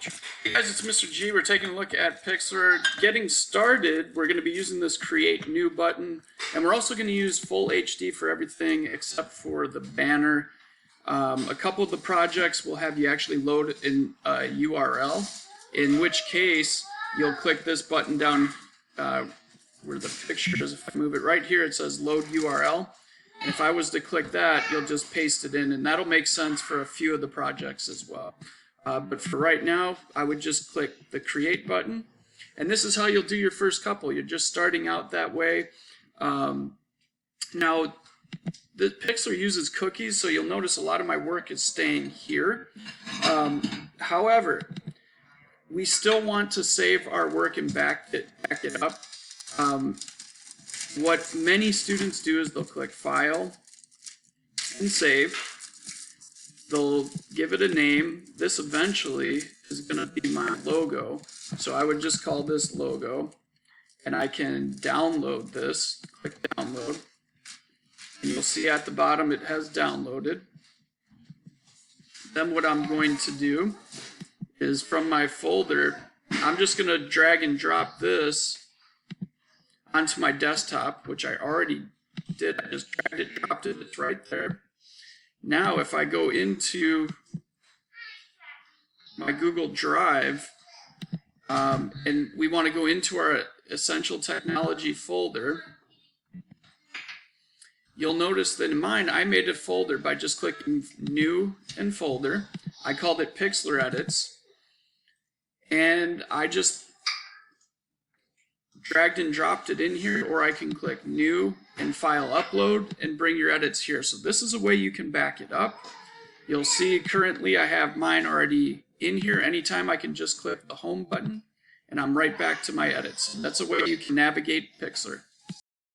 Hey guys, it's Mr. G. We're taking a look at Pixlr. Getting started, we're going to be using this Create New button, and we're also going to use Full HD for everything except for the banner. A couple of the projects will have you actually load in a URL, in which case you'll click this button down where the picture is. If I move it right here, it says Load URL. And if I was to click that, you'll just paste it in, and that'll make sense for a few of the projects as well. But for right now, I would just click the Create button. And this is how you'll do your first couple. You're just starting out that way. Now, the Pixlr uses cookies, so you'll notice a lot of my work is staying here. However, we still want to save our work and back it up. What many students do is they'll click File and Save. They'll give it a name. This eventually is going to be my logo. So I would just call this logo. And I can download this. Click Download. And you'll see at the bottom it has downloaded. Then what I'm going to do is from my folder, I'm just going to drag and drop this onto my desktop, which I already did. I just dragged it, dropped it, it's right there. Now if I go into my Google Drive, and we want to go into our Essential Technology folder, you'll notice that in mine, I made a folder by just clicking New and Folder. I called it Pixlr Edits, and I just dragged and dropped it in here, or I can click New and File Upload and bring your edits here. So this is a way you can back it up. You'll see currently I have mine already in here. Anytime I can just click the Home button and I'm right back to my edits. That's a way you can navigate Pixlr.